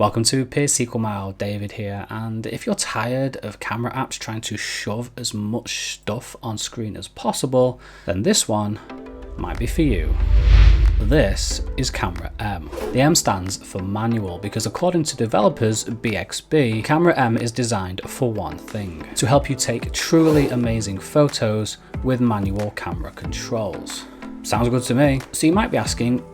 Welcome to Pisic, David here, and if you're tired of camera apps trying to shove as much stuff on screen as possible, then this one might be for you. This is Camera M. The M stands for manual because according to developers BXB, Camera M is designed for one thing: to help you take truly amazing photos with manual camera controls. Sounds good to me. So you might be asking,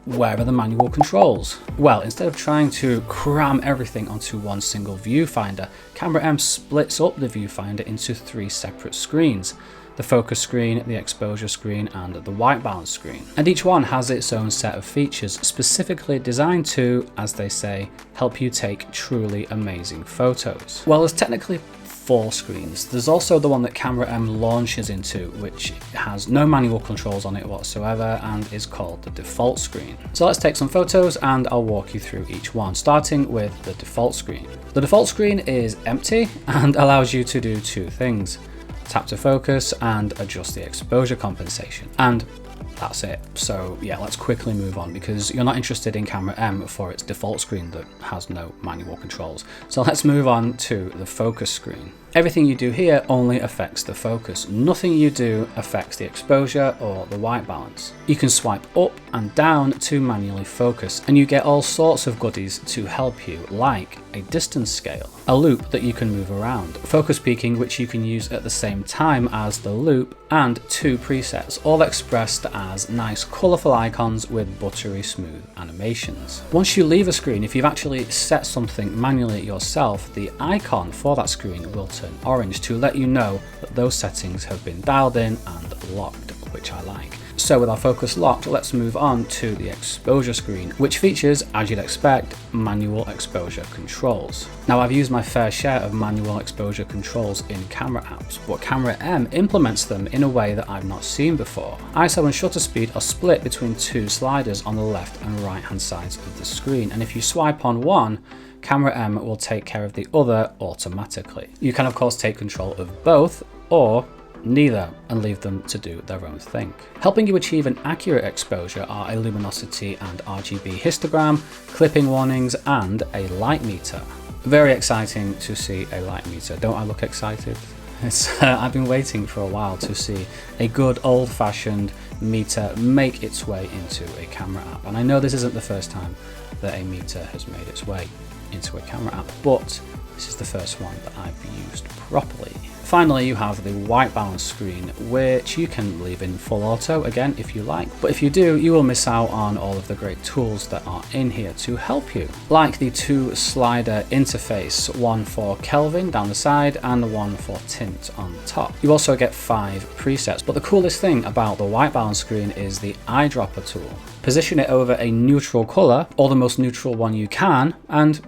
where are the manual controls? Well, instead of trying to cram everything onto one single viewfinder, Camera M splits up the viewfinder into three separate screens: the focus screen, the exposure screen, and the white balance screen. And each one has its own set of features specifically designed to, as they say, help you take truly amazing photos. Well, there's technically 4 screens. There's also the one that Camera M launches into, which has no manual controls on it whatsoever and is called the default screen. So let's take some photos and I'll walk you through each one, starting with the default screen. The default screen is empty and allows you to do 2 things: tap to focus and adjust the exposure compensation. And that's it. So yeah, let's quickly move on because you're not interested in Camera M for its default screen that has no manual controls. So let's move on to the focus screen. Everything you do here only affects the focus. Nothing you do affects the exposure or the white balance. You can swipe up and down to manually focus, and you get all sorts of goodies to help you, like a distance scale, a loop that you can move around, focus peaking which you can use at the same time as the loop, and 2 presets, all expressed as nice colourful icons with buttery smooth animations. Once you leave a screen, if you've actually set something manually yourself, the icon for that screen will turn orange to let you know that those settings have been dialed in and locked, which I like. So with our focus locked, let's move on to the exposure screen, which features, as you'd expect, manual exposure controls. Now, I've used my fair share of manual exposure controls in camera apps, but Camera M implements them in a way that I've not seen before. ISO and shutter speed are split between 2 sliders on the left and right hand sides of the screen, and if you swipe on one, Camera M will take care of the other automatically. You can of course take control of both or neither and leave them to do their own thing. Helping you achieve an accurate exposure are a luminosity and RGB histogram, clipping warnings, and a light meter. Very exciting to see a light meter. Don't I look excited? I've been waiting for a while to see a good old-fashioned meter make its way into a camera app, and I know this isn't the first time that a meter has made its way into a camera app, but this is the first one that I've used properly. Finally, you have the white balance screen, which you can leave in full auto again if you like, but if you do, you will miss out on all of the great tools that are in here to help you, like the 2 slider interface, one for Kelvin down the side and one for tint on the top. You also get 5 presets, but the coolest thing about the white balance screen is the eyedropper tool. Position it over a neutral color, or the most neutral one you can, and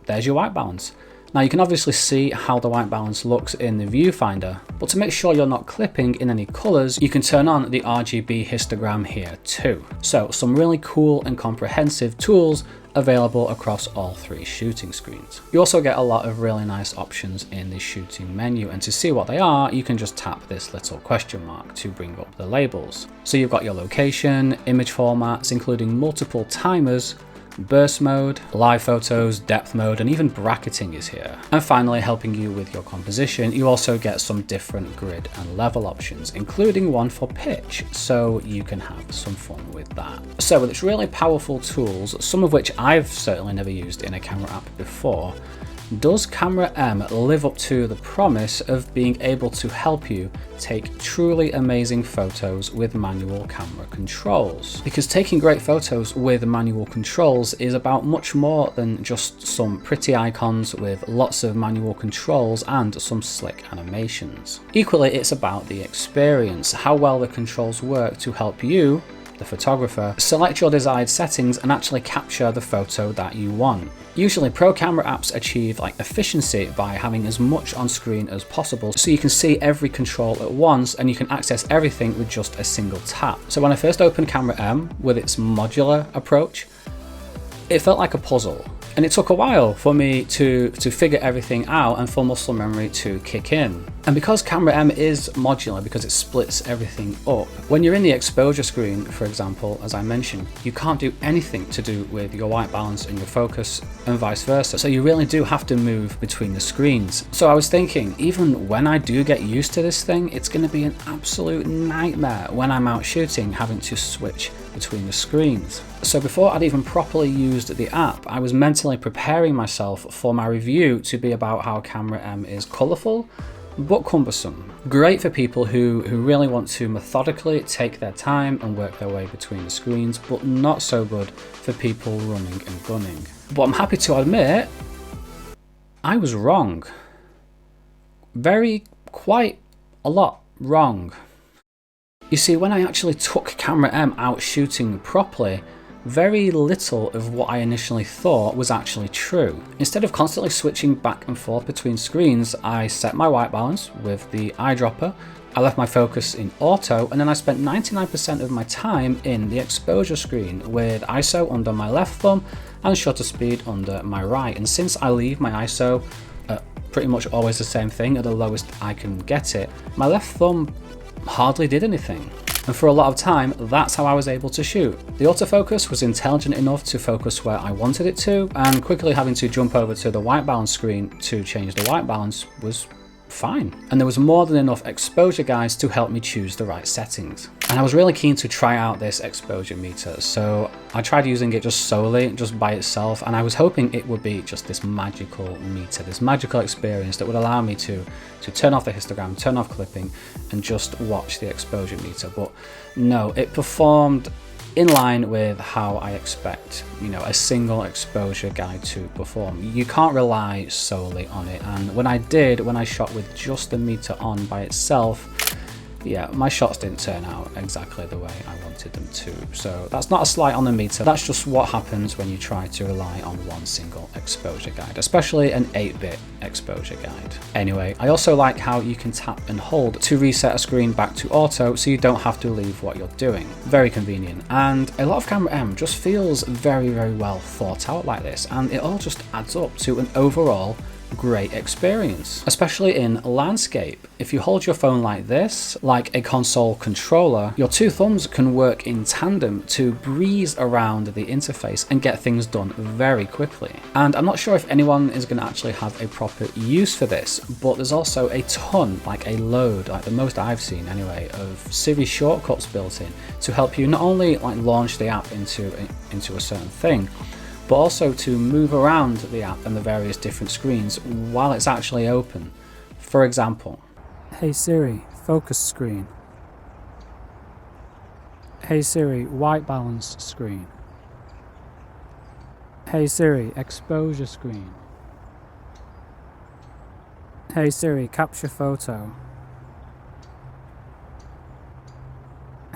there's your white balance. Now you can obviously see how the white balance looks in the viewfinder, but to make sure you're not clipping in any colors, you can turn on the RGB histogram here too. So some really cool and comprehensive tools available across all 3 shooting screens. You also get a lot of really nice options in the shooting menu, and to see what they are, you can just tap this little question mark to bring up the labels. So you've got your location, image formats, including multiple timers, burst mode, live photos, depth mode, and even bracketing is here. And finally, helping you with your composition, you also get some different grid and level options, including one for pitch, so you can have some fun with that. So with its really powerful tools, some of which I've certainly never used in a camera app before, does Camera M live up to the promise of being able to help you take truly amazing photos with manual camera controls? Because taking great photos with manual controls is about much more than just some pretty icons with lots of manual controls and some slick animations. Equally, it's about the experience, how well the controls work to help you, the photographer, select your desired settings and actually capture the photo that you want. Usually pro camera apps achieve efficiency by having as much on screen as possible, so you can see every control at once and you can access everything with just a single tap. So when I first opened Camera M with its modular approach, it felt like a puzzle. And it took a while for me to figure everything out and for muscle memory to kick in. And because Camera M is modular, because it splits everything up, when you're in the exposure screen, for example, as I mentioned, you can't do anything to do with your white balance and your focus and vice versa. So you really do have to move between the screens. So I was thinking, even when I do get used to this thing, it's going to be an absolute nightmare when I'm out shooting, having to switch between the screens. So before I'd even properly used the app, I was mentally preparing myself for my review to be about how Camera M is colourful but cumbersome. Great for people who really want to methodically take their time and work their way between the screens, but not so good for people running and gunning. But I'm happy to admit, I was wrong. Quite a lot wrong. You see, when I actually took Camera M out shooting properly, very little of what I initially thought was actually true. Instead of constantly switching back and forth between screens, I set my white balance with the eyedropper, I left my focus in auto, and then I spent 99% of my time in the exposure screen with ISO under my left thumb and shutter speed under my right. And since I leave my ISO at pretty much always the same thing, at the lowest I can get it, my left thumb hardly did anything. And for a lot of time, that's how I was able to shoot. The autofocus was intelligent enough to focus where I wanted it to, and quickly having to jump over to the white balance screen to change the white balance was fine. And there was more than enough exposure guides to help me choose the right settings. And I was really keen to try out this exposure meter, so I tried using it just solely, just by itself, and I was hoping it would be just this magical meter, this magical experience that would allow me to turn off the histogram, turn off clipping, and just watch the exposure meter. But no, it performed in line with how I expect, a single exposure guide to perform. You can't rely solely on it, and when I shot with just the meter on by itself, yeah, my shots didn't turn out exactly the way I wanted them to. So that's not a slight on the meter, that's just what happens when you try to rely on one single exposure guide, especially an 8-bit exposure guide. Anyway, I also like how you can tap and hold to reset a screen back to auto so you don't have to leave what you're doing. Very convenient, and a lot of Camera M just feels very, very well thought out like this, and it all just adds up to an overall great experience, especially in landscape. If you hold your phone like this, like a console controller, your two thumbs can work in tandem to breeze around the interface and get things done very quickly. And I'm not sure if anyone is going to actually have a proper use for this, but there's also a ton, like a load, like the most I've seen anyway, of Siri shortcuts built in to help you not only like launch the app into a certain thing, but also to move around the app and the various different screens while it's actually open. For example, hey Siri, focus screen. Hey Siri, white balance screen. Hey Siri, exposure screen. Hey Siri, capture photo.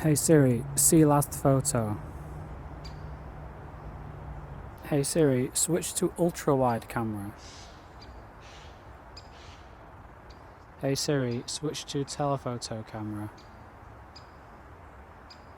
Hey Siri, see last photo. Hey Siri, switch to ultra-wide camera. Hey Siri, switch to telephoto camera.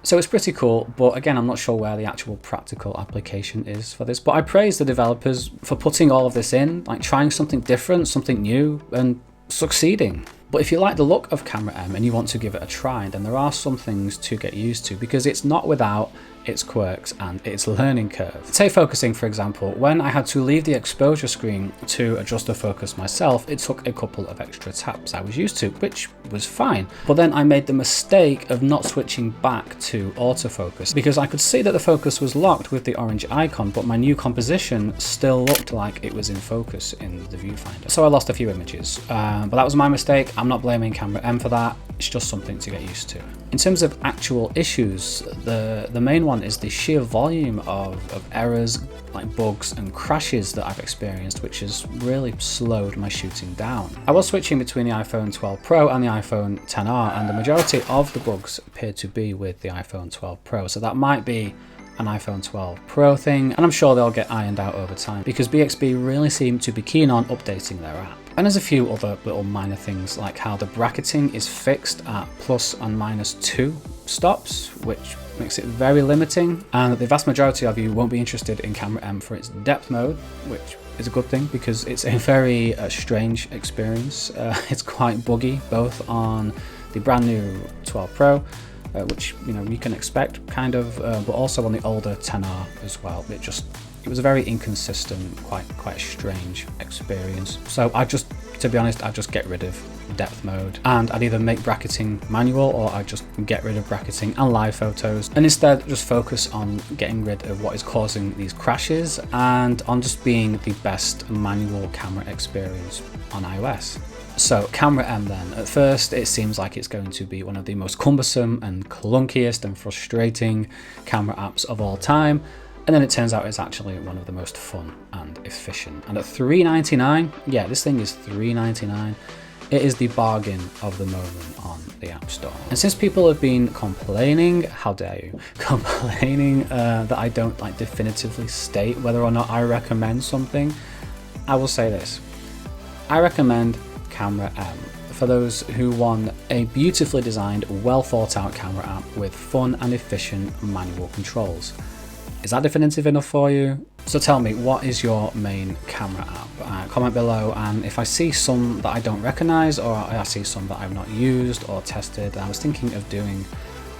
So it's pretty cool, but again, I'm not sure where the actual practical application is for this. But I praise the developers for putting all of this in, like trying something different, something new, and succeeding. But if you like the look of Camera M and you want to give it a try, then there are some things to get used to, because it's not without its quirks and its learning curve. Take focusing, for example. When I had to leave the exposure screen to adjust the focus myself, it took a couple of extra taps I was used to, which was fine. But then I made the mistake of not switching back to autofocus, because I could see that the focus was locked with the orange icon, but my new composition still looked like it was in focus in the viewfinder. So I lost a few images, but that was my mistake. I'm not blaming Camera M for that. It's just something to get used to. In terms of actual issues, the main one is the sheer volume of errors, like bugs and crashes that I've experienced, which has really slowed my shooting down. I was switching between the iPhone 12 Pro and the iPhone XR, and the majority of the bugs appear to be with the iPhone 12 Pro, so that might be an iPhone 12 Pro thing, and I'm sure they'll get ironed out over time, because BXB really seem to be keen on updating their app. And there's a few other little minor things, like how the bracketing is fixed at plus and minus 2 stops, which makes it very limiting, and the vast majority of you won't be interested in Camera M for its depth mode, which is a good thing because it's a very strange experience. It's quite buggy, both on the brand new 12 Pro, which you can expect kind of, but also on the older 10R as well. It was a very inconsistent, quite strange experience. So to be honest, I'd just get rid of depth mode, and I'd either make bracketing manual, or I'd just get rid of bracketing and live photos, and instead just focus on getting rid of what is causing these crashes, and on just being the best manual camera experience on iOS. So Camera M then, at first it seems like it's going to be one of the most cumbersome and clunkiest and frustrating camera apps of all time. And then it turns out it's actually one of the most fun and efficient. And at $3.99, yeah, this thing is $3.99. It is the bargain of the moment on the App Store. And since people have been complaining, how dare you, complaining that I don't definitively state whether or not I recommend something, I will say this. I recommend Camera M for those who want a beautifully designed, well thought out camera app with fun and efficient manual controls. Is that definitive enough for you? So tell me, what is your main camera app? Comment below, and if I see some that I don't recognize, or I see some that I've not used or tested, I was thinking of doing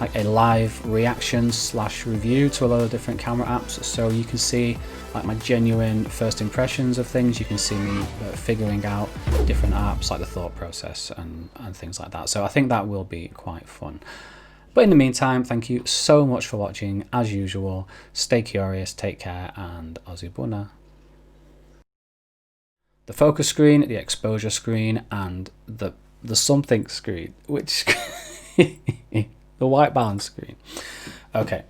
like a live reaction / review to a lot of different camera apps, so you can see like my genuine first impressions of things. You can see me figuring out different apps, like the thought process and things like that. So I think that will be quite fun. But in the meantime, thank you so much for watching. As usual, stay curious, take care, and Ozibuna. The focus screen, the exposure screen, and the something screen, which the white balance screen. Okay,